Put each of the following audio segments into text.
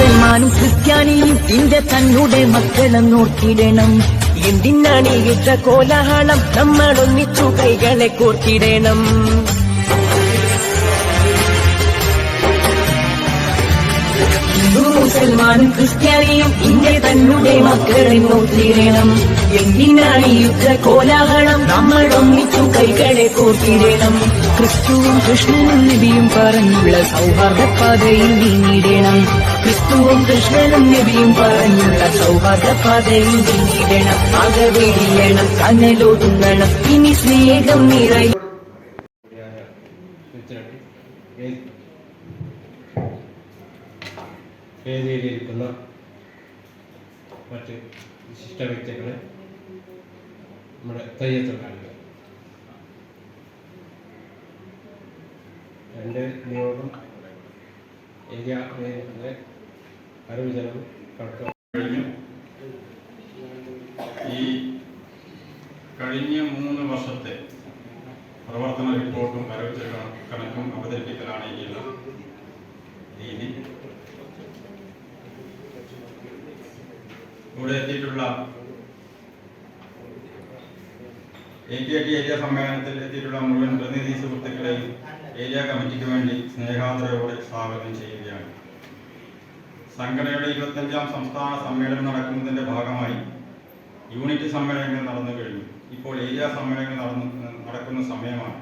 മുസൽമാനും ക്രിസ്ത്യാനിയും ഇന്ത്യ തന്നുടെ മക്കളെന്നോർത്തിടണം. എന്തിനാണ് യുദ്ധ കോലാഹലം? നമ്മൾ ഒന്നിച്ചു കൈകളെ കോർത്തിടണം. മുസൽമാനും ക്രിസ്ത്യാനിയും ഇന്ത്യ തന്നുടെ മക്കളെന്നോർത്തിടണം. എന്തിനാണ് യുദ്ധ കോലാഹലം? നമ്മൾ ഒന്നിച്ചു കൈകളെ കോർത്തിടണം. ക്രിസ്തുവും കൃഷ്ണനും നബിയും പറഞ്ഞുള്ള സൗഹാർദ്ദ പാതയിൽ നീങ്ങിടണം. ക്രിസ്തുവും കൃഷ്ണനും നബിയും പറഞ്ഞുള്ള സൗഹാർദ്ദ പാതയിൽ നീങ്ങിടണം. അകവെടിയണം, കനലൊതുങ്ങണം, ഇനി സ്നേഹം നിറയും. വേദിയിലിരിക്കുന്ന മറ്റ് വിശിഷ്ട വ്യക്തികളെ, നമ്മുടെ തയ്യത്തൊഴിലാളികൾ, രണ്ട് നിയോഗം ഏരിയ മേഖലയിലെ അറിവുജനം കണക്ക് കഴിഞ്ഞു. ഈ കഴിഞ്ഞ 3 വർഷത്തെ പ്രവർത്തന റിപ്പോർട്ടും വരവ് കണക്കും അവതരിപ്പിക്കലാണ് ഈ രീതി. ഇവിടെ എത്തിയിട്ടുള്ള AKT ഏരിയ സമ്മേളനത്തിൽ എത്തിയിട്ടുള്ള മുഴുവൻ പ്രതിനിധി സുഹൃത്തുക്കളെയും ഏരിയ കമ്മിറ്റിക്ക് വേണ്ടി സ്നേഹാദരവോടെ സ്വാഗതം ചെയ്യുകയാണ്. സംഘടനയുടെ 25ാം സംസ്ഥാന സമ്മേളനം നടക്കുന്നതിന്റെ ഭാഗമായി യൂണിറ്റ് സമ്മേളനങ്ങൾ നടന്നു കഴിഞ്ഞു. ഇപ്പോൾ ഏരിയ സമ്മേളനങ്ങൾ നടക്കുന്ന സമയമാണ്.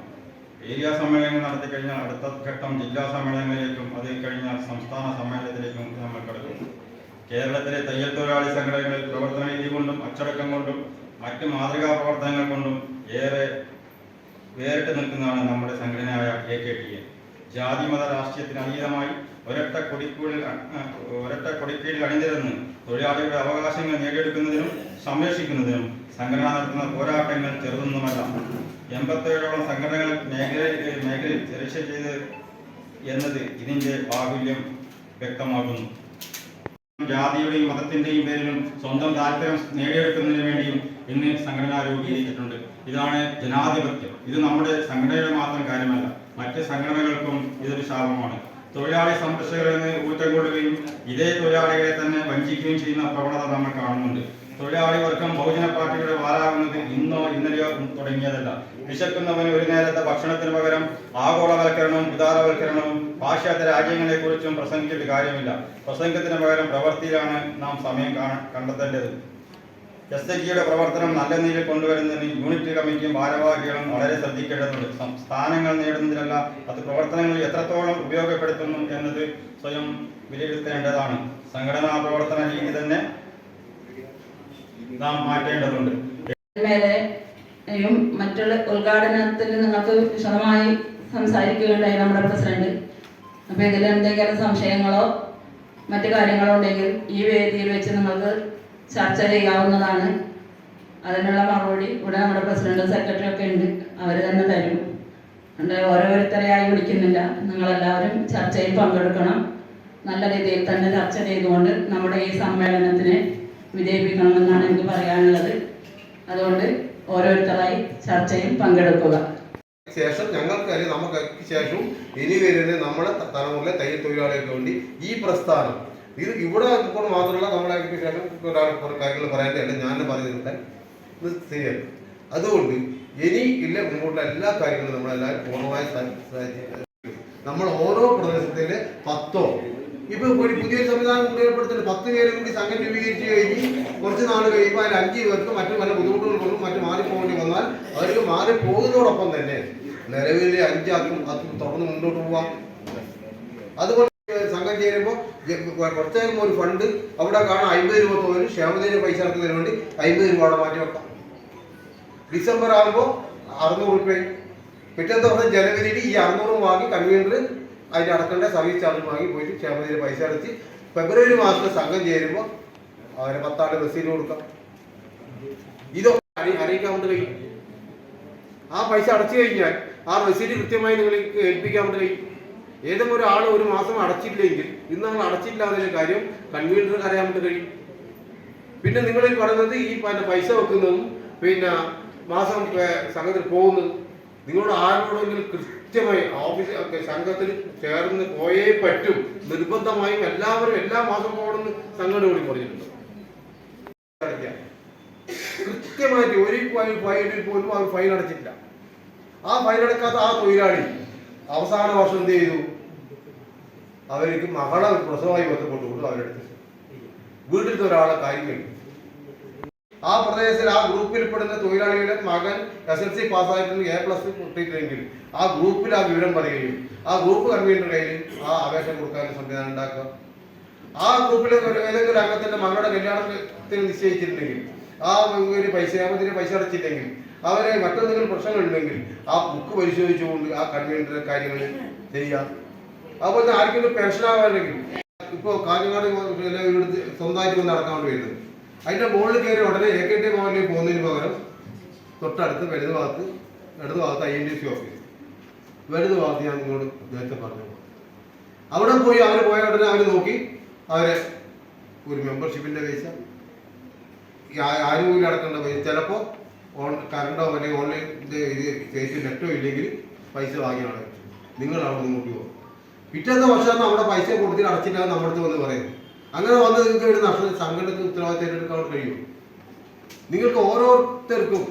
ഏരിയ സമ്മേളനങ്ങൾ നടത്തി കഴിഞ്ഞാൽ അടുത്ത ഘട്ടം ജില്ലാ സമ്മേളനങ്ങളിലേക്കും അത് കഴിഞ്ഞാൽ സംസ്ഥാന സമ്മേളനത്തിലേക്കും നമ്മൾ കടക്കും. കേരളത്തിലെ തയ്യൽ തൊഴിലാളി സംഘടനകളിൽ പ്രവർത്തന രീതി കൊണ്ടും അച്ചടക്കം കൊണ്ടും മറ്റ് മാതൃകാ പ്രവർത്തനങ്ങൾ കൊണ്ടും ഏറെ വേറിട്ട് നിൽക്കുന്നതാണ് നമ്മുടെ സംഘടനയായ AKTA. ജാതിമത രാഷ്ട്രീയത്തിന് അതീതമായി ഒരൊറ്റ കൊടിക്കീഴിൽ അണിനിരന്ന് തൊഴിലാളികളുടെ അവകാശങ്ങൾ നേടിയെടുക്കുന്നതിനും സംരക്ഷിക്കുന്നതിനും സംഘടന നടത്തുന്ന പോരാട്ടങ്ങൾ ചെറുതൊന്നുമല്ല. 87ഓളം സംഘടനകൾ മേഖലയിൽ രജിസ്റ്റർ ചെയ്ത് എന്നത് ഇതിന്റെ ബാഹുല്യം വ്യക്തമാക്കുന്നു. ജാതിയുടെയും മതത്തിന്റെയും പേരിലും സ്വന്തം താല്പര്യം നേടിയെടുക്കുന്നതിന് വേണ്ടിയും ഇന്ന് സംഘടന രൂപീകരിച്ചിട്ടുണ്ട്. ഇതാണ് ജനാധിപത്യം. ഇത് നമ്മുടെ സംഘടനയുടെ മാത്രം കാര്യമല്ല, മറ്റ് സംഘടനകൾക്കും ഇതൊരു ശാപമാണ്. തൊഴിലാളി സംരക്ഷകരെന്ന് ഊറ്റം കൊള്ളുകയും ഇതേ തൊഴിലാളികളെ തന്നെ വഞ്ചിക്കുകയും ചെയ്യുന്ന പ്രവണത നമ്മൾ കാണുന്നുണ്ട്. തൊഴിലാളി വർഗം ബഹുജന പാർട്ടിയുടെ വാലാകുന്നത് ഇന്നോ ഇന്നലെയോ തുടങ്ങിയതല്ല. വിശക്കുന്നവന് ഒരു നേരത്തെ ഭക്ഷണത്തിന് പകരം ആഗോളവൽക്കരണവും ഉദാരവൽക്കരണവും പാശ്ചാത്യ രാജ്യങ്ങളെ കുറിച്ചും പ്രസംഗിച്ചിട്ട് കാര്യമില്ല. പ്രസംഗത്തിന് പകരം പ്രവൃത്തിയിലാണ് നാം സമയം കണ്ടെത്തേണ്ടത്. SHGയുടെ പ്രവർത്തനം നല്ല നിലയിൽ കൊണ്ടുവരുന്നതിന് യൂണിറ്റ് കമ്മിറ്റിയും ഭാരവാഹികളും വളരെ ശ്രദ്ധിക്കേണ്ടതുണ്ട്. സ്ഥാനങ്ങൾ നേടുന്നതിനല്ല, അത് പ്രവർത്തനങ്ങളിൽ എത്രത്തോളം ഉപയോഗപ്പെടുത്തുന്നു എന്നത് സ്വയം വിലയിരുത്തേണ്ടതാണ്. സംഘടനാ പ്രവർത്തന രീതി തന്നെ നാം മാറ്റേണ്ടതുണ്ട്. മറ്റുള്ള ഉദ്ഘാടനത്തിൽ നിങ്ങൾക്ക് വിശദമായി സംസാരിക്കുകയുണ്ടായി നമ്മുടെ പ്രസിഡന്റ്. അപ്പോൾ ഇതിൽ എന്തെങ്കിലും സംശയങ്ങളോ മറ്റു കാര്യങ്ങളോ ഉണ്ടെങ്കിൽ ഈ വേദിയിൽ വെച്ച് നിങ്ങൾക്ക് ചർച്ച ചെയ്യാവുന്നതാണ്. അതിനുള്ള മറുപടി ഇവിടെ നമ്മുടെ പ്രസിഡന്റ് സെക്രട്ടറി ഒക്കെ ഉണ്ട്, അവർ തന്നെ തരും. ഓരോരുത്തരെയായി വിളിക്കുന്നില്ല, നിങ്ങളെല്ലാവരും ചർച്ചയിൽ പങ്കെടുക്കണം. നല്ല രീതിയിൽ തന്നെ ചർച്ച ചെയ്തുകൊണ്ട് നമ്മുടെ ഈ സമ്മേളനത്തിനെ വിജയിപ്പിക്കണമെന്നാണ് എനിക്ക് പറയാനുള്ളത്. അതുകൊണ്ട് ഓരോരുത്തരായി ചർച്ചയിൽ പങ്കെടുക്കുക. ശേഷം ഞങ്ങൾക്കറിയാം, നമുക്ക് ശേഷം ഇനി വരുന്ന നമ്മുടെ തലമുറയിലെ തയ്യൽ തൊഴിലാളികൾക്ക് വേണ്ടി ഈ പ്രസ്ഥാനം ഇത് ഇവിടെ ഇപ്പോൾ മാത്രമല്ല, നമ്മളെ ശേഷം കുറേ കാര്യങ്ങൾ പറയാനല്ല ഞാൻ പറഞ്ഞിട്ടുണ്ട്. ഇത് ശരിയാണ്. അതുകൊണ്ട് ഇനി ഇല്ല മുമ്പോട്ടുള്ള എല്ലാ കാര്യങ്ങളും നമ്മളെല്ലാവരും പൂർണ്ണമായി നമ്മൾ ഓരോ പ്രദേശത്തിലെ 10ഓ ഇപ്പൊ ഒരു പുതിയൊരു സംവിധാനം കൂടി ഏർപ്പെടുത്തുന്നുണ്ട്. 10 പേരും കൂടി സംഘം രൂപീകരിച്ച് കഴിഞ്ഞ് കുറച്ച് നാൾ കഴിയുമ്പോൾ അതിൽ 5 പേർക്ക് മറ്റു പല ബുദ്ധിമുട്ടുകൾ കൊണ്ടും മറ്റു മാറിപ്പോകേണ്ടി വന്നാൽ അവർക്ക് മാറിപ്പോകുന്നതോടൊപ്പം തന്നെ നിലവിലെ 5 ആക്കും അത് തുറന്ന് മുന്നോട്ട് പോവാം. അതുപോലെ സംഘം ചേരുമ്പോൾ പ്രത്യേകം ഒരു ഫണ്ട് അവിടെ കാണാൻ 50 രൂപ തോന്നി ക്ഷേമത്തിന് പൈസ ഇറക്കുന്നതിന് വേണ്ടി 50 രൂപ അവിടെ മാറ്റി വെക്കാം. ഡിസംബർ ആകുമ്പോൾ 600 രൂപ, പിറ്റത്തെ ദിവസം ജനുവരിയിൽ ഈ 600 വാങ്ങി കൺവീനർ അതിന് അടക്കേണ്ട സർവീസ് ചാർജ് വാങ്ങി പോയിട്ട് ക്ഷേമത്തിന് പൈസ അടച്ച് ഫെബ്രുവരി മാസത്തിൽ സംഘം ചേരുമ്പോൾ അവരെ 10 ആളുടെ റെസീറ്റ് കൊടുക്കാം. ഇതൊക്കെ അറിയിക്കാൻ വേണ്ടി കഴിയും. ആ പൈസ അടച്ചു കഴിഞ്ഞാൽ ആ റെസീറ്റ് കൃത്യമായി നിങ്ങൾക്ക് ഏൽപ്പിക്കാൻ വേണ്ടി കഴിയും. ഏതെങ്കിലും ഒരാൾ ഒരു മാസം അടച്ചില്ലെങ്കിൽ ഇന്ന് നിങ്ങൾ അടച്ചില്ല എന്നതിന്റെ കാര്യം കൺവീനർക്ക് അറിയാൻ വേണ്ടി കഴിയും. പിന്നെ നിങ്ങൾ പറയുന്നത് ഈ പൈസ വെക്കുന്നതും പിന്നെ മാസം സംഘത്തിൽ പോകുന്നതും നിങ്ങളോട് ആരോടെങ്കിലും കൃത്യമായി ഓഫീസ് സംഘത്തിൽ ചേർന്ന് പോയേ പറ്റും, നിർബന്ധമായും എല്ലാവരും എല്ലാ മാസം പോകണമെന്ന് സംഘടന കൂടി പറഞ്ഞിട്ടുണ്ട്. കൃത്യമായിട്ട് ഒരു ഫൈനിൽ പോലും അവർ ഫൈൻ അടച്ചിട്ടില്ല. ആ ഫൈൻ അടക്കാത്ത ആ തൊഴിലാളി അവസാന വർഷം എന്ത് ചെയ്തു? അവർക്ക് മകളെ പ്രസവമായി ബന്ധപ്പെട്ടുകൊണ്ട് അവരെടുത്ത് വീട്ടിലത്തെ ഒരാളെ കാര്യം കഴിഞ്ഞു. ആ പ്രദേശത്തിൽ ആ ഗ്രൂപ്പിൽപ്പെടുന്ന തൊഴിലാളിയുടെ മകൻ SLC പാസ്സായിട്ട് A+ കിട്ടിയിട്ടെങ്കിൽ ആ ഗ്രൂപ്പിൽ ആ വിവരം പറയുകയും ആ ഗ്രൂപ്പ് കൺവീനറുടെ കയ്യിൽ ആ അപേക്ഷ കൊടുക്കാനുള്ള സംവിധാനം ഉണ്ടാക്കുക. ആ ഗ്രൂപ്പിലെ ഏതെങ്കിലും അംഗത്തിന്റെ മകളുടെ കല്യാണത്തിന് നിശ്ചയിച്ചിട്ടുണ്ടെങ്കിൽ ആ പൈസ അടച്ചില്ലെങ്കിൽ അവരെ മറ്റെന്തെങ്കിലും പ്രശ്നങ്ങളുണ്ടെങ്കിൽ ആ ബുക്ക് പരിശോധിച്ചുകൊണ്ട് ആ കൺവീനറുടെ കാര്യങ്ങൾ ചെയ്യാം. അതുപോലെ തന്നെ ആർക്കെങ്കിലും പെൻഷൻ ആവാണെങ്കിൽ ഇപ്പോൾ കാഞ്ഞങ്ങാട് ഇവിടുത്തെ സ്വന്തമായിട്ട് വന്ന് നടക്കാൻ വേണ്ടി വരുന്നത്, അതിൻ്റെ മുകളിൽ കയറി ഉടനെ AKT ഭവനിലേക്ക് പോകുന്നതിന് പകരം തൊട്ടടുത്ത് ഇടത് ഭാഗത്ത് INTC ഓഫീസ്, വലത് ഭാഗത്ത് ഞാൻ നിങ്ങളോട് നേരത്തെ പറഞ്ഞു. അവിടെ പോയി അവർ പോയ ഉടനെ അവർ നോക്കി അവരെ ഒരു മെമ്പർഷിപ്പിൻ്റെ പൈസ, ആനുകൂല്യം അടക്കേണ്ട പൈസ, ചിലപ്പോൾ കറണ്ടോ അല്ലെങ്കിൽ ഓൺലൈൻ നെറ്റോ ഇല്ലെങ്കിൽ പൈസ വാങ്ങിയാണ് നിങ്ങൾ അവിടെ മുന്നോട്ട് പോകും. പിറ്റത്തെ വർഷം അവിടെ പൈസ കൊടുത്തിട്ട് അടച്ചില്ല നമ്മുടെ അടുത്ത് വന്ന് പറയുന്നത്. അങ്ങനെ വന്ന് നിങ്ങൾക്ക് ഒരു സംഘടനയ്ക്ക് ഉത്തരവാദിത്തം എടുക്കാൻ കഴിയും. നിങ്ങൾക്ക് ഓരോരുത്തർക്കും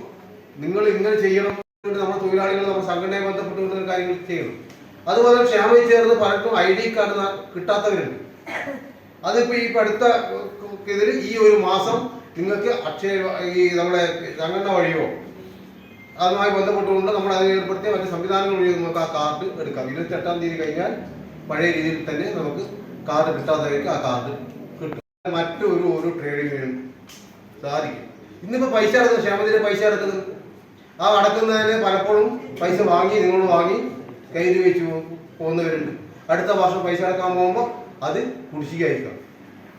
നിങ്ങൾ ഇങ്ങനെ ചെയ്യണം, നമ്മുടെ തൊഴിലാളികൾ നമ്മുടെ സംഘടനയെ ബന്ധപ്പെട്ടുകൊണ്ട് കാര്യങ്ങൾ ചെയ്യണം. അതുപോലെ ക്ഷേമയിൽ ചേർന്ന് പലർക്കും ID കാർഡ് കിട്ടാത്തവരുണ്ട്. അതിപ്പോൾ ഈ അടുത്ത ഇതിൽ ഈ ഒരു മാസം നിങ്ങൾക്ക് ഈ നമ്മുടെ സംഘടന വഴിയോ അതുമായി ബന്ധപ്പെട്ടുകൊണ്ട് നമ്മൾ അതിൽ ഏർപ്പെടുത്തിയ മറ്റ് സംവിധാനങ്ങൾ വഴി നമുക്ക് ആ കാർഡ് എടുക്കാം. 28-ാം തീയതി കഴിഞ്ഞാൽ പഴയ രീതിയിൽ തന്നെ നമുക്ക് കാർഡ് കിട്ടാത്തവർക്ക് ആ കാർഡ് കിട്ടും. മറ്റൊരു ട്രേഡിങ്ങിനും സാധിക്കും. ഇന്നിപ്പോൾ പൈസ അടക്കുന്നത്, ക്ഷേമത്തിൻ്റെ പൈസ അടക്കുന്നത്, ആ അടക്കുന്നതിന് പലപ്പോഴും പൈസ നിങ്ങൾ വാങ്ങി കയ്യിൽ വെച്ച് പോകുന്നവരുണ്ട്. അടുത്ത വർഷം പൈസ അടക്കാൻ പോകുമ്പോൾ അത് കുടിശ്ശികയായിരിക്കാം.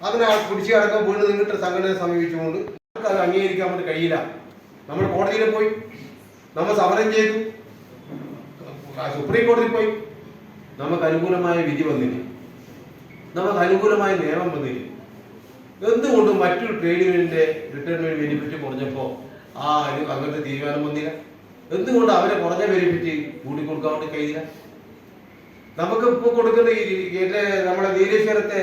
അതിന് കുടിശ്ശിക അടക്കം വീണ്ടും നിങ്ങളുടെ സംഘടനയെ സമീപിച്ചുകൊണ്ട് നമുക്ക് അത് അംഗീകരിക്കാൻ വേണ്ടി കഴിയില്ല. നമ്മൾ കോടതിയിൽ പോയി, നമ്മൾ സമരം ചെയ്തു, സുപ്രീം കോടതിയിൽ പോയി, നമുക്ക് അനുകൂലമായ വിധി വന്നില്ല, നമുക്ക് അനുകൂലമായ നിയമം വന്നില്ല. എന്തുകൊണ്ടും മറ്റൊരു ട്രേഡ് യൂണിയന്റെ റിട്ടയർമെന്റ് ബെനിഫിറ്റ് കുറഞ്ഞപ്പോൾ അങ്ങനത്തെ തീരുമാനം വന്നില്ല? എന്തുകൊണ്ട് അവരെ കുറഞ്ഞ ബെനിഫിറ്റ് കൂട്ടിക്കൊടുക്കാൻ വേണ്ടി കഴിയില്ല? നമുക്ക് ഇപ്പോൾ കൊടുക്കുന്ന നമ്മളെ നീലേശ്വരത്തെ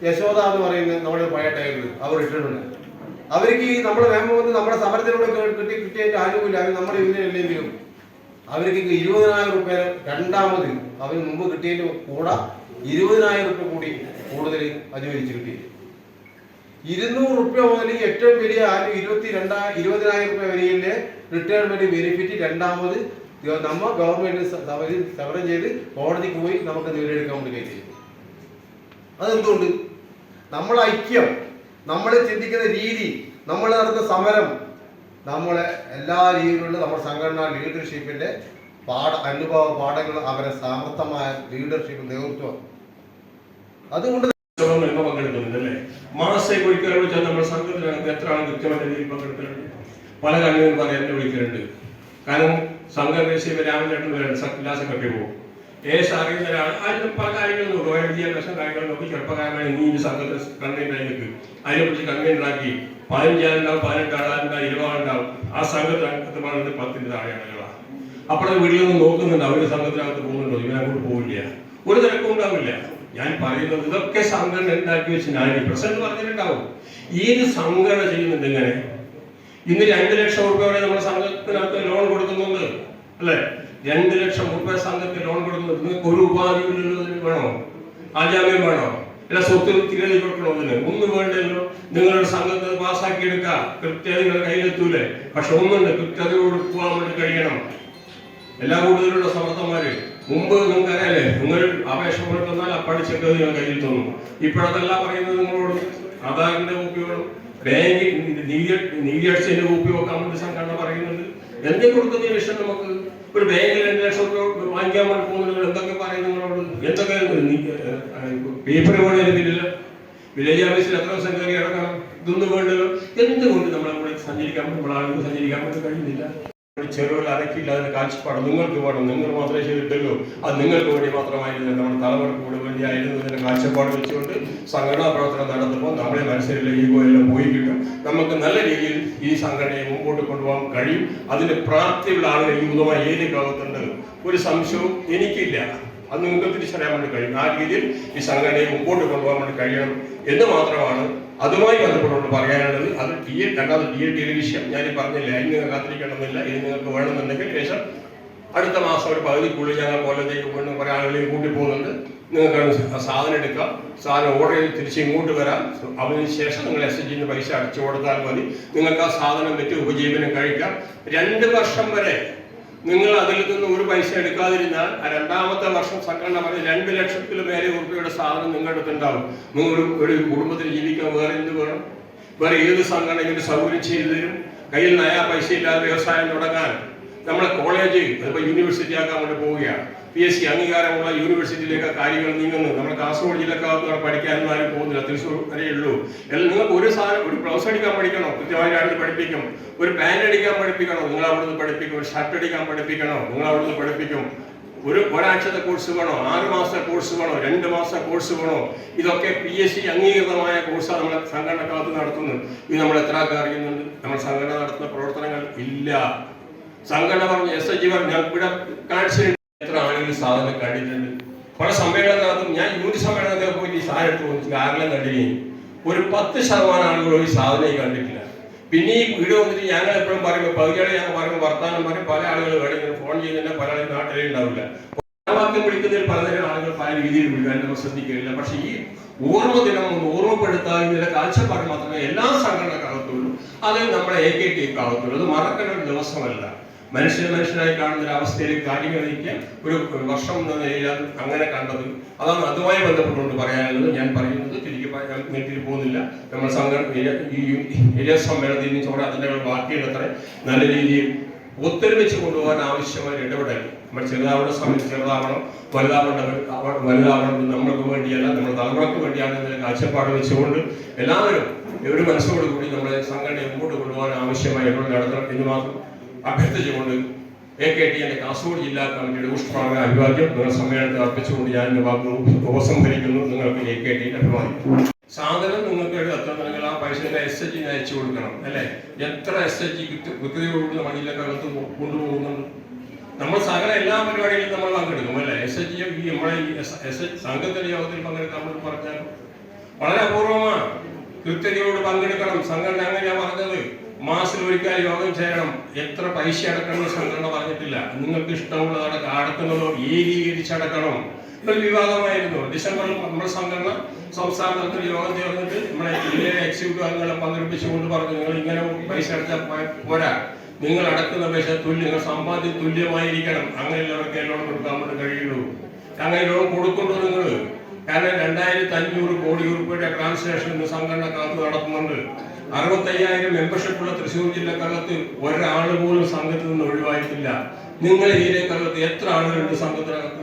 യശോദ എന്ന് പറയുന്ന നമ്മുടെ പഴയ ടൈമിൽ അവർ റിട്ടയർമെന്റ്, അവർക്ക് ഈ നമ്മുടെ നിയമം വന്ന് നമ്മുടെ സമരത്തിലൂടെ കിട്ടിയ ആനുകൂല്യം അവർ നമ്മുടെ യൂണിയനില്ലെങ്കിലും അവർക്ക് 20,000 രൂപ രണ്ടാമത് അവർ മുമ്പ് കിട്ടിയതിന് കൂടെ 20,000 രൂപ കൂടി കൂടുതൽ അനുവദിച്ച് കിട്ടി. 200 രൂപ മുതൽ ഏറ്റവും വലിയ 20,000 രൂപ വരെയിലെ റിട്ടയർമെന്റ് ബെനിഫിറ്റ് രണ്ടാമത് നമ്മൾ ഗവൺമെന്റ് സമരം ചെയ്ത് കോടതിക്ക് പോയി നമുക്ക് നേടിയെടുക്കാൻ വേണ്ടി കഴിയും. അതെന്തുകൊണ്ട്? നമ്മളെ ഐക്യം, നമ്മൾ ചിന്തിക്കുന്ന രീതി, നമ്മൾ നടത്തുന്ന സമരം, നമ്മളെ എല്ലാ രീതിയിലുള്ള നമ്മുടെ സംഘടനാ ലീഡർഷിപ്പിന്റെ അനുഭവ പാഠങ്ങൾ, അവരെ സമർത്ഥമായ ലീഡർഷിപ്പ് നേതൃത്വം. അതുകൊണ്ട് പങ്കെടുക്കുന്നുണ്ടല്ലേ? മാസത്തെ ഒരിക്കലും വിളിച്ചാൽ നമ്മുടെ സംഘത്തിനകത്ത് എത്ര ആൾ കൃത്യമായിട്ട് രീതിയിൽ പങ്കെടുക്കുന്നുണ്ട്. പല കാര്യങ്ങളും പറയാൻ എന്നെ വിളിക്കുന്നുണ്ട്. കാരണം സംഘം രാവിലെ ജില്ലാ സെക്രട്ടറി പോകും, അറിയുന്ന ഒരാൾ ആരും പല കാര്യങ്ങളും നോക്കും, വിദ്യാഭ്യാസം കാര്യങ്ങൾ നോക്കി ചെറുപ്പക്കാരനായി നീ ഈ സംഘത്തിൽ കൺവീനറായി നിൽക്കും, അതിനെ കുറിച്ച് കൺവീനറാക്കി 15 ആളുണ്ടാവും, 18 ആളുണ്ടാവും, 20 ആളുണ്ടാവും. ആ സംഘത്തിൽ അംഗത്വമാണെന്ന് 10-ന്റെ താഴെ ആളുകളാണ്. അപ്പോഴത്തെ വീട്ടിൽ നിന്ന് നോക്കുന്നുണ്ട്, അവര് സംഘത്തിനകത്ത് പോകുന്നുണ്ടോ, ഇവനങ്ങോട്ട് പോവില്ല, ഒരു തിരക്കും ഉണ്ടാവില്ല. ഞാൻ പറയുന്നത് ഇതൊക്കെ സംഘടന ഉണ്ടാക്കി വെച്ച് ഞാൻ പ്രസിഡന്റ് പറഞ്ഞിട്ടുണ്ടാവും. ഏത് സംഘടന ചെയ്യുന്നുണ്ട് ഇങ്ങനെ? ഇന്ന് 2 ലക്ഷം രൂപ വരെ നമ്മുടെ സംഘത്തിനകത്ത് ലോൺ കൊടുക്കുന്നുണ്ട് അല്ലെ? 2 ലക്ഷം രൂപ സംഘത്തിന് ലോൺ കൊടുക്കുന്നത് നിങ്ങൾക്ക് ഒരു ഉപാധിയുള്ളതിന് വേണോ? ആജാമ്യം വേണോ? അല്ല സ്വത്ത് തിരികെ കൊടുക്കണോ? ഒന്നും വേണ്ടല്ലോ. നിങ്ങളുടെ സംഘത്തെ പാസ്സാക്കി എടുക്കുക, കൃത്യത നിങ്ങളുടെ കയ്യിലെത്തൂലേ? പക്ഷെ ഒന്നുണ്ട്, കൃത്യതയോട് പോകാൻ വേണ്ടി കഴിയണം. എല്ലാ കൂടുതലുള്ള സമർത്ഥന്മാര് മുമ്പ് നിങ്ങൾക്ക് അറിയാലേ, നിങ്ങൾ അപേക്ഷ കൊടുത്താൽ അപ്പടിച്ചൊക്കെ നിങ്ങൾ കയ്യിൽ തോന്നും. ഇപ്പോഴതല്ല പറയുന്നത് നിങ്ങളോട് ആധാറിന്റെ കോപ്പി വേണം, ബാങ്ക് നീതി അടിച്ചതിന്റെ കോപ്പി വെക്കാൻ വേണ്ടി സംഘടന പറയുന്നുണ്ട്. എന്തൊക്കെ കൊടുക്കുന്നതിന് ഇഷ്ടം നമുക്ക് ഒരു ബാങ്കിൽ 2 ലക്ഷം രൂപ വാങ്ങിക്കാൻ വേണ്ടി പോകുന്നത് എന്തൊക്കെ പറയും നിങ്ങളോട്? എന്തൊക്കെ പേപ്പർ വേണമെന്നില്ല, വില്ലേജ് ഓഫീസിൽ എത്ര ദിവസം കയറി ഇറങ്ങണം, ഇതൊന്നും വേണ്ടല്ലോ. എന്തുകൊണ്ട് നമ്മളെ കൂടെ സഞ്ചരിക്കാൻ നമ്മുടെ ആളുകൾ സഞ്ചരിക്കാൻ വേണ്ടി കഴിയുന്നില്ല? ചെറുകൾ അരക്കില്ല, അതിന് കാഴ്ചപ്പാട് നിങ്ങൾക്ക് വേണം, നിങ്ങൾ മാത്രമേ ചെയ്തിട്ടുള്ളൂ, അത് നിങ്ങൾക്ക് വേണ്ടി മാത്രമായിരുന്നു, നമ്മുടെ തലമുറക്ക് വേണ്ടിയായിരുന്നു ഇതിന്റെ കാഴ്ചപ്പാട് വെച്ചുകൊണ്ട് സംഘടനാ പ്രവർത്തനം നടത്തുമ്പോൾ നമ്മളെ മനസ്സിലുള്ള ഈഗോ എല്ലാം പോയി കിട്ടും. നമുക്ക് നല്ല രീതിയിൽ ഈ സംഘടനയെ മുമ്പോട്ട് കൊണ്ടുപോകാൻ കഴിയും. അതിന് പ്രാപ്തിയുള്ള ആളുകൾ ഈ ഉദവ ഏരിയക്കകത്തുണ്ട്, ഒരു സംശയവും എനിക്കില്ല. അത് നിങ്ങൾക്ക് തിരിച്ചറിയാൻ വേണ്ടി കഴിയും. ആ രീതിയിൽ ഈ സംഘടനയെ മുമ്പോട്ട് കൊണ്ടുപോകാൻ വേണ്ടി കഴിയണം എന്ന് മാത്രമാണ് അതുമായി ബന്ധപ്പെട്ടുകൊണ്ട് പറയാനുള്ളത്. അത് രണ്ടാമത് DLT വിഷയം ഞാൻ പറഞ്ഞില്ല, അതിന് നിങ്ങൾ കാത്തിരിക്കണമെന്നില്ല. ഇത് നിങ്ങൾക്ക് വേണമെന്നുണ്ടെങ്കിൽ ശേഷം അടുത്ത മാസം ഒരു പകുതിക്കുള്ളിൽ ഞങ്ങൾ കൊല്ലത്തേക്ക് വീണ്ടും കുറേ ആളുകളെയും കൂട്ടി പോകുന്നുണ്ട്. നിങ്ങൾക്ക് സാധനം എടുക്കാം, സാധനം ഓർഡർ ചെയ്ത് തിരിച്ച് ഇങ്ങോട്ട് വരാം. അതിന് ശേഷം നിങ്ങൾ SHG പൈസ അടച്ചു കൊടുത്താൽ മതി. നിങ്ങൾക്ക് ആ സാധനം വെച്ച് ഉപജീവനം കഴിക്കാം. 2 വർഷം വരെ നിങ്ങൾ അതിൽ നിന്ന് ഒരു പൈസ എടുക്കാതിരുന്നാൽ ആ 2ാമത്തെ വർഷം സംഘടന പറഞ്ഞ് 2 ലക്ഷത്തിൽ മേലെ രൂപയുടെ സാധനം നിങ്ങളുടെ അടുത്തുണ്ടാവും. നിങ്ങൾ ഒരു കുടുംബത്തിൽ ജീവിക്കാൻ വേറെ എന്ത് വേണം? വേറെ ഏത് സംഘടനയ്ക്ക് സൗകര്യം ചെയ്തു തരും? കയ്യിൽ നയാ പൈസ ഇല്ലാതെ വ്യവസായം തുടങ്ങാൻ നമ്മളെ കോളേജ് അതിപ്പോൾ യൂണിവേഴ്സിറ്റി ആക്കാൻ വേണ്ടി പോവുകയാണ്. PSC അംഗീകാരമുള്ള യൂണിവേഴ്സിറ്റിയിലേക്ക് കാര്യങ്ങൾ നീങ്ങുന്നു. നമ്മുടെ കാസർഗോഡ് ജില്ലക്കകത്ത് പഠിക്കാനൊന്നും ആരും പോകുന്നില്ല, തൃശ്ശൂർ വരെയേ ഉള്ളൂ. എല്ലാം നിങ്ങൾക്ക് ഒരു സാധനം, ഒരു ബ്ലൗസ് അടിക്കാൻ പഠിക്കണോ, കൃത്യമായിട്ട് അടുത്ത് പഠിപ്പിക്കും. ഒരു പാൻറ് അടിക്കാൻ പഠിപ്പിക്കണോ, നിങ്ങൾ അവിടുന്ന് പഠിപ്പിക്കും. ഒരു ഷർട്ട് അടിക്കാൻ പഠിപ്പിക്കണോ, നിങ്ങൾ അവിടുന്ന് പഠിപ്പിക്കും. ഒരാഴ്ചത്തെ കോഴ്സ് വേണോ, 6 മാസത്തെ കോഴ്സ് വേണോ, 2 മാസത്തെ കോഴ്സ് വേണോ? ഇതൊക്കെ PSC അംഗീകൃതമായ കോഴ്സാണ് നമ്മളെ സംഘടനക്കകത്ത് നടത്തുന്നത്. ഇത് നമ്മൾ എത്ര അറിയുന്നുണ്ട്? നമ്മൾ സംഘടന നടത്തുന്ന പ്രവർത്തനങ്ങൾ ഇല്ല. സംഘടന പറഞ്ഞ SHG ഞാൻ ഇവിടെ കാണിച്ചിട്ടുണ്ട്. എത്ര ആളുകൾ സാധനം കണ്ടിട്ടുണ്ട്? പല സമ്മേളനത്തിനകത്തും ഞാൻ യൂണിറ്റ് സമ്മേളനത്തിൽ പോയി ഈ സാധനം എടുത്ത് പോയി ആരെല്ലാം കണ്ടില്ലേ? ഒരു 10% ആളുകൾ ഈ സാധനം കണ്ടിട്ടില്ല. പിന്നെ ഈ വീഡിയോ വന്നിട്ട് ഞങ്ങൾ എപ്പോഴും പറയുമ്പോൾ പകുതിയാളെ ഞങ്ങൾ പറയുമ്പോൾ വർത്താനം പറയും. പല ആളുകൾ വേണമെങ്കിൽ ഫോൺ ചെയ്യുന്നില്ല, പല ആളുകൾ നാട്ടിലേ ഉണ്ടാവില്ല. വാക്യം വിളിക്കുന്നതിൽ പലതരം ആളുകൾ പല രീതിയിൽ വിളിക്കാൻ നമ്മൾ ശ്രദ്ധിക്കില്ല. പക്ഷെ ഈ ഓർമ്മ ദിനം ഒന്ന് ഓർമ്മപ്പെടുത്താൻ ഇതിന്റെ കാഴ്ചപ്പാട് മാത്രമേ എല്ലാ സംഘടനക്കകത്തുള്ളൂ. അത് നമ്മുടെ AKT-ക്കാകത്തുള്ളൂ. അത് മറക്കേണ്ട ഒരു ദിവസമല്ല. മനുഷ്യനായി കാണുന്ന ഒരു അവസ്ഥയിലേക്ക് കാര്യങ്ങൾ നയിക്കാൻ ഒരു വർഷം എന്ന നിലയിൽ അങ്ങനെ കണ്ടത്. അതാണ് അതുമായി ബന്ധപ്പെട്ടുകൊണ്ട് പറയാനുള്ളത്. ഞാൻ പറയുന്നത് നീട്ടിൽ പോകുന്നില്ല. നമ്മൾ ഏരിയ സമ്മേളനത്തിൽ അതിൻ്റെ ബാക്കിയുള്ളത്ര നല്ല രീതിയിൽ ഒത്തൊരുമിച്ച് കൊണ്ടുപോകാൻ ആവശ്യമായ ഇടപെടൽ നമ്മൾ ചെറുതാവേണ്ട സമയത്ത് ചെറുതാവണം, വലുതാവണം. നമ്മൾക്ക് വേണ്ടിയല്ല, നമ്മുടെ തലമുറക്ക് വേണ്ടിയാണ് എന്നതിന് കാഴ്ചപ്പാട് വെച്ചുകൊണ്ട് എല്ലാവരും ഒരു മനസ്സോട് കൂടി നമ്മളെ സംഘടനയെ മുമ്പോട്ട് കൊണ്ടുപോകാൻ ആവശ്യമായ ഇടപെടൽ നടത്തണം എന്ന് മാത്രം അഭ്യർത്ഥിച്ചുകൊണ്ട് AKT കാസർഗോഡ് ജില്ലാ കമ്മിറ്റിയുടെ ഊഷ്മളമായ അഭിവാദ്യം നിങ്ങൾ സമ്മേളനത്തിൽ അർപ്പിച്ചുകൊണ്ട് ഞാൻ എന്റെ വാക്കുകൾ ഉപസംഹരിക്കുന്നു. നിങ്ങൾക്ക് AKT അഭിവാദ്യം. സാധനം നിങ്ങൾക്ക് എത്തണമെങ്കിൽ ആ പൈസ SHG അയച്ചു കൊടുക്കണം, അല്ലെ? എത്ര SHG കൃത്യതയോടുകൂടി നമ്മൾ ജില്ലക്കകത്ത് കൊണ്ടുപോകുന്നുണ്ട്. നമ്മൾ സകല എല്ലാ പരിപാടികളിലും നമ്മൾ പങ്കെടുക്കും, അല്ലെ? SHG നമ്മളെ സംഘത്തിന്റെ യോഗത്തിൽ പങ്കെടുക്കാൻ നമ്മൾ പറഞ്ഞാൽ വളരെ അപൂർവമാണ്. കൃത്യതയോട് പങ്കെടുക്കണം. സംഘടന അങ്ങനെയാ പറഞ്ഞത്. മാസത്തിൽ ഒരിക്കൽ യോഗം ചെയ്യണം. എത്ര പൈസ അടക്കണം സംഘടന പറഞ്ഞിട്ടില്ല. നിങ്ങൾക്ക് ഇഷ്ടമുള്ളത് അടക്കുന്നതോ ഏകീകരിച്ചടക്കണം. ഒരു വിവാദമായിരുന്നു. ഡിസംബറിൽ നമ്മുടെ സംഘടന സംസ്ഥാന തലത്തിൽ യോഗം ചേർന്നിട്ട് നമ്മളെ ജില്ലയിലെ എക്സിക്യൂട്ടീവ് അംഗങ്ങളെ പങ്കെടുപ്പിച്ചുകൊണ്ട് പറഞ്ഞു, നിങ്ങൾ ഇങ്ങനെ പൈസ അടച്ചാൽ പോരാ, നിങ്ങൾ അടക്കുന്ന പൈസ നിങ്ങൾ സമ്പാദ്യം തുല്യമായിരിക്കണം. അങ്ങനെയുള്ളവർക്ക് ലോൺ കൊടുക്കാൻ വേണ്ടി കഴിയുള്ളൂ. അങ്ങനെ ലോൺ കൊടുക്കുന്നുണ്ടോ നിങ്ങൾ? കാരണം 2500 കോടി രൂപയുടെ ട്രാൻസാക്ഷൻ ഇന്ന് സംഘടനക്കകത്ത് നടത്തുന്നുണ്ട്. 65,000 മെമ്പർഷിപ്പുള്ള തൃശ്ശൂർ ജില്ലക്കകത്ത് ഒരാൾ പോലും സംഘത്തിൽ നിന്ന് ഒഴിവായിട്ടില്ല. നിങ്ങൾ ഇതിലേക്കകത്ത് എത്ര ആളുകളുണ്ട് സംഘത്തിനകത്ത്?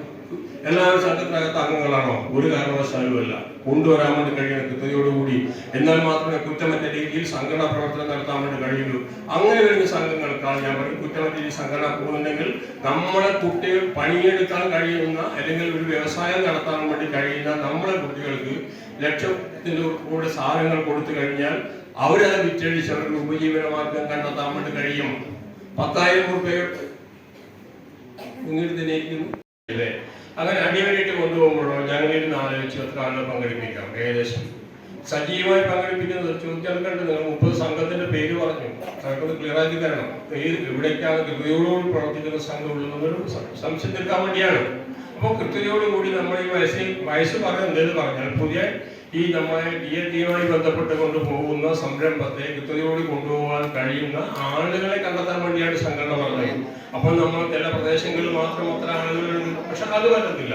എല്ലാവരും സംഘത്തിനകത്ത് അംഗങ്ങളാണോ? ഒരു കാരണവശാലും അല്ല. കൊണ്ടുവരാൻ വേണ്ടി കഴിയണം കൃത്യതയോടുകൂടി. എന്നാൽ മാത്രമേ കുറ്റമറ്റ രീതിയിൽ സംഘടനാ പ്രവർത്തനം നടത്താൻ വേണ്ടി കഴിയുള്ളൂ. അങ്ങനെ വരുന്ന സംഘങ്ങൾക്കാണ് ഞാൻ പറയും, കുറ്റമറ്റ രീതിയിൽ സംഘടന പോകുന്നുണ്ടെങ്കിൽ നമ്മളെ കുട്ടികൾ പണിയെടുക്കാൻ കഴിയുന്ന അല്ലെങ്കിൽ ഒരു വ്യവസായം നടത്താൻ വേണ്ടി കഴിയുന്ന നമ്മളെ കുട്ടികൾക്ക് ലക്ഷത്തിന്റെ കൂടെ സാധനങ്ങൾ കൊടുത്തു കഴിഞ്ഞാൽ അവരത് വിറ്റഴിച്ച് അവർക്ക് ഉപജീവന മാർഗം കണ്ടെത്താൻ വേണ്ടി കഴിയും. 10,000 രൂപ അല്ലേ? അങ്ങനെ അടിവരായിട്ട് കൊണ്ടുപോകുമ്പോഴോ ഞങ്ങളിരുന്ന് ആലോചിച്ച് എത്ര ആളുകൾ പങ്കെടുപ്പിക്കാം. ഏകദേശം സജീവമായി പങ്കെടുപ്പിക്കുന്നത് ചോദിച്ചെടുക്കേണ്ടത്. നിങ്ങൾ 30 സംഘത്തിന്റെ പേര് പറഞ്ഞു, അതൊക്കെ ക്ലിയർ ആക്കി തരണം. എവിടേക്കാണ് കൃത്യതയോടുകൂടി പ്രവർത്തിക്കുന്ന സംഘം ഉള്ളതെന്നൊരു സംശയം തീർക്കാൻ വേണ്ടിയാണ്. അപ്പോൾ കൃത്യതയോടുകൂടി നമ്മൾ ഈ വയസ്സ് പറയുന്നത് എന്തെന്ന് പറഞ്ഞാൽ പുതിയ ഈ നമ്മളെ DLT-യുമായി ബന്ധപ്പെട്ട് കൊണ്ടുപോകുന്ന സംരംഭത്തെ കൃത്യതയോടെ കൊണ്ടുപോകാൻ കഴിയുന്ന ആളുകളെ കണ്ടെത്താൻ വേണ്ടിയാണ് സംഘടന പറഞ്ഞത്. അപ്പോൾ നമ്മൾ ചില പ്രദേശങ്ങളിൽ മാത്രം അത്ര ആളുകളുണ്ട്. പക്ഷെ അത് പറ്റത്തില്ല.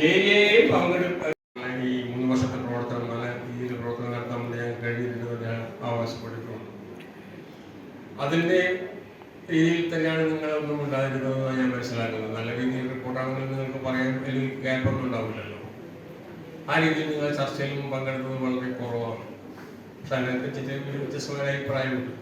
ഏരിയയെ പങ്കെടുക്കാൻ ഈ 3 വർഷത്തെ പ്രവർത്തനം നല്ല രീതിയിൽ പ്രവർത്തനം നടത്താൻ വേണ്ടി ഞാൻ കഴിഞ്ഞിരുന്നത് ഞാൻ ആവശ്യപ്പെട്ടിട്ടുണ്ട്. അതിൻ്റെ രീതിയിൽ തന്നെയാണ് നിങ്ങളൊന്നും ഉണ്ടായിരുന്നതെന്നാണ് ഞാൻ മനസ്സിലാക്കുന്നത്. നല്ല രീതിയിൽ റിപ്പോർട്ടാണെന്ന് നിങ്ങൾക്ക് പറയാൻ ഒരു ഗ്യാപ്പൊന്നും ഉണ്ടാവില്ലല്ലോ. ആ രീതിയിൽ നിങ്ങൾ ചർച്ചയിലും പങ്കെടുക്കുന്നത് വളരെ കുറവാണ്. പക്ഷെ അതിനെപ്പറ്റി വ്യത്യസ്തമായ അഭിപ്രായമുണ്ട്.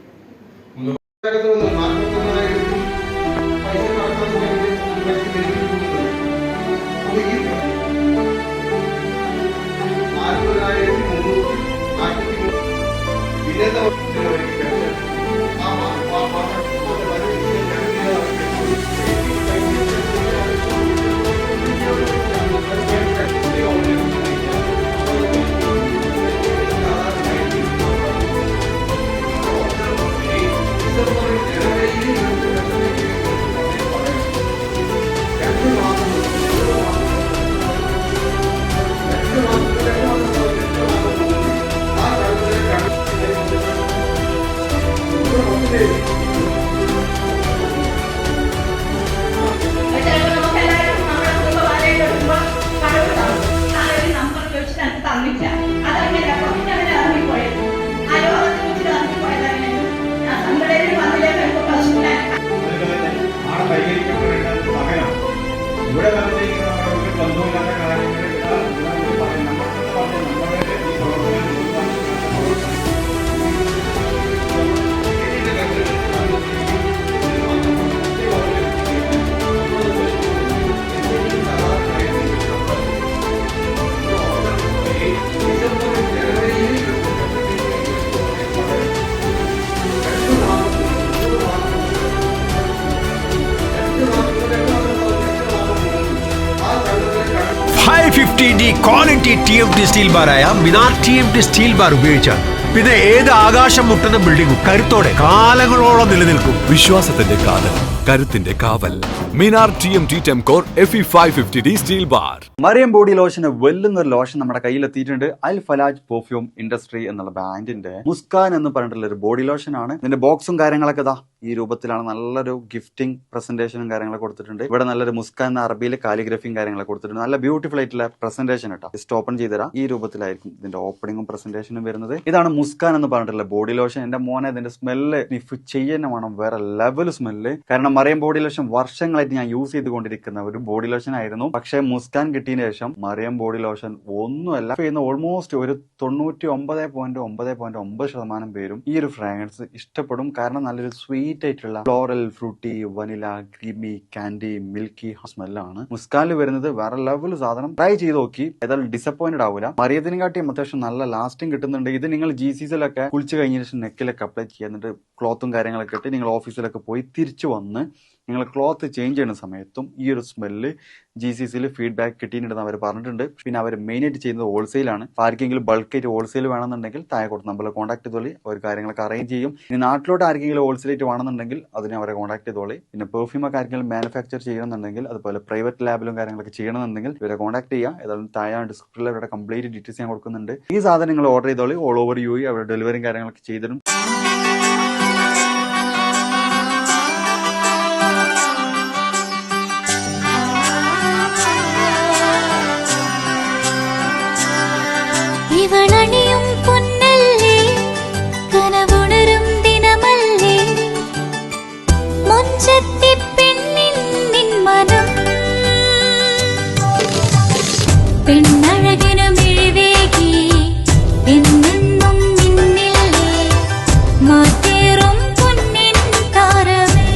വന്നില്ല. അതങ്ങനെ പിന്നെ അവരെ ഇറങ്ങിപ്പോയത്. ആ ലോകത്തെ കുറിച്ച് ഇറങ്ങിപ്പോയത് അങ്ങനെ. ഞാൻ സങ്കടയിൽ വന്നില്ലേ എനിക്ക് പ്രശ്നമില്ല. ആണ് പരിഹരിക്കപ്പെടേണ്ട സമയം. ഇവിടെ വന്നിരിക്കുന്ന നമ്മുടെ ഒരു ബന്ധവുമില്ലാത്ത കാര്യങ്ങൾ ക്വാളിറ്റി TFT സ്റ്റീൽ ബാറായ മിനാർ TFT സ്റ്റീൽ ബാർ ഉപയോഗിച്ചാൽ പിന്നെ ഏത് ആകാശം മുട്ടുന്ന ബിൽഡിംഗും കരുത്തോടെ കാലങ്ങളോളം നിലനിൽക്കും. വിശ്വാസത്തിന്റെ കാതൽ, കരുത്തിന്റെ കാവൽ. Minar TMT Temcore FE 550D steel bar. Mariyam body ലോഷന് വെല്ലുന്ന ഒരു ലോഷൻ നമ്മുടെ കയ്യിലെത്തിയിട്ടുണ്ട്. അൽ ഫലാജ് പെർഫ്യൂം ഇൻഡസ്ട്രി എന്നുള്ള ബ്രാൻഡിന്റെ മുസ്കാൻ എന്ന് പറഞ്ഞിട്ടുള്ള ഒരു ബോഡി ലോഷൻ ആണ്. ഇതിന്റെ ബോക്സും കാര്യങ്ങളൊക്കെ ഇതാ ഈ രൂപത്തിലാണ്. നല്ലൊരു ഗിഫ്റ്റിംഗ് പ്രസന്റേഷനും കാര്യങ്ങളൊക്കെ കൊടുത്തിട്ടുണ്ട്. ഇവിടെ നല്ലൊരു മുസ്കാൻ എന്ന അറബിയിലെ കാലിഗ്രഫിയും കാര്യങ്ങളൊക്കെ കൊടുത്തിട്ടുണ്ട്. നല്ല ബ്യൂട്ടിഫുൾ ആയിട്ടുള്ള പ്രസന്റേഷൻ കേട്ടോ. ജസ്റ്റ് ഓപ്പൺ ചെയ്തുതരാം. ഈ രൂപത്തിലായിരിക്കും ഇതിന്റെ ഓപ്പണിംഗും പ്രസന്റേഷനും വരുന്നത്. ഇതാണ് മുസ്കാൻ എന്ന് പറഞ്ഞിട്ടുള്ള ബോഡി ലോഷൻ. എന്റെ മോനെ ഇതിന്റെ സ്മെല്ല് സ്നിഫ് ചെയ്യുന്ന വേണം, വേറെ ലെവൽ സ്മെല്ല്. കാരണം മറിയം ബോഡി ലോഷൻ വർഷങ്ങളായിട്ട് ഞാൻ യൂസ് ചെയ്തുകൊണ്ടിരിക്കുന്ന ഒരു ബോഡി ലോഷൻ ആയിരുന്നു. പക്ഷെ മുസ്കാൻ കിട്ടിയതിനു ശേഷം മറിയം ബോഡി ലോഷൻ ഒന്നുമല്ല ചെയ്യുന്ന ഓൾമോസ്റ്റ് ഒരു 99.9% പേരും ഈ ഒരു ഫ്രാഗ്രൻസ് ഇഷ്ടപ്പെടും. കാരണം നല്ലൊരു സ്വീറ്റ് ആയിട്ടുള്ള floral, fruity, vanilla, creamy, candy, milky സ്മെല്ലാണ് മുസ്കാനിൽ വരുന്നത്. വേറെ ലെവൽ സാധനം. ട്രൈ ചെയ്ത് നോക്കി, ഏതായാലും ഡിസപ്പോയിന്റഡ് ആവില്ല. മറിയത്തിനെ കാട്ടിയും അത്യാവശ്യം നല്ല ലാസ്റ്റിംഗ് കിട്ടുന്നുണ്ട്. ഇത് നിങ്ങൾ GCCയിലൊക്കെ കുളിച്ച് കഴിഞ്ഞ ശേഷം നെക്കിലൊക്കെ അപ്ലൈ ചെയ്യുക. എന്നിട്ട് ക്ലോത്തും കാര്യങ്ങളൊക്കെ ഇട്ട് നിങ്ങൾ ഓഫീസിലൊക്കെ പോയി തിരിച്ചു വന്ന് നിങ്ങൾ ക്ലോത്ത് ചേഞ്ച് ചെയ്യുന്ന സമയത്തും ഈ ഒരു സ്മെല്ല് GCCയിൽ ഫീഡ്ബാക്ക് കിട്ടിയിട്ടുണ്ടെന്ന് അവർ പറഞ്ഞിട്ടുണ്ട്. പിന്നെ അവർ മെയിനായിട്ട് ചെയ്യുന്നത് ഹോൾസെയിലാണ്. ആർക്കെങ്കിലും ബൾക്കായിട്ട് ഹോൾസെയിൽ വേണമെന്നുണ്ടെങ്കിൽ താഴെ കൊടുത്ത് നമ്മളെ കോൺടാക്ട് ചെയ്തോളി. അവർ കാര്യങ്ങളൊക്കെ അറേഞ്ച് ചെയ്യും. ഇനി നാട്ടിലോട്ട് ആർക്കെങ്കിലും ഹോൾസെയിലായിട്ട് വേണമെന്നുണ്ടെങ്കിൽ അതിനെ അവരെ കോൺടാക്ട് ചെയ്തോളി. പിന്നെ പെർഫ്യൂമൊക്കെ ആർക്കെങ്കിലും മാനുഫാക്ചർ ചെയ്യണമെന്നുണ്ടെങ്കിൽ അതുപോലെ പ്രൈവറ്റ് ലാബിലും കാര്യങ്ങളൊക്കെ ചെയ്യണമെന്നുണ്ടെങ്കിൽ ഇവരെ കോൺടാക്ട് ചെയ്യുക. ഏതായാലും താഴെ ഡിസ്ക്രിപ്ഷനിൽ അവരുടെ കംപ്ലീറ്റ് ഡീറ്റെയിൽസ് ഞാൻ കൊടുക്കുന്നുണ്ട്. ഈ സാധനങ്ങൾ ഓർഡർ ചെയ്തോളി. ഓൾ ഓവർ UAE അവരുടെ ഡെലിവറിയും കാര്യങ്ങളൊക്കെ ചെയ്തിടും. ഇവളണിയും പൊന്നല്ലേ, കനവുണരും ദിനമല്ലേ, മൊഞ്ചത്തി പെണ്ണിൻ നിൻ മനം, പെണ്ണഴകിനു മിഴിവേകി എന്നെന്നും നിന്നില്ലേ, മാറ്റേറും പൊന്നിൻ താരമേ.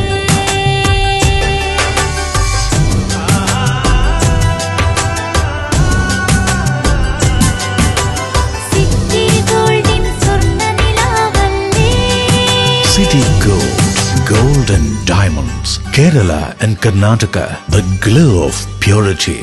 City Gold and Diamonds, Kerala and Karnataka, the glow of purity.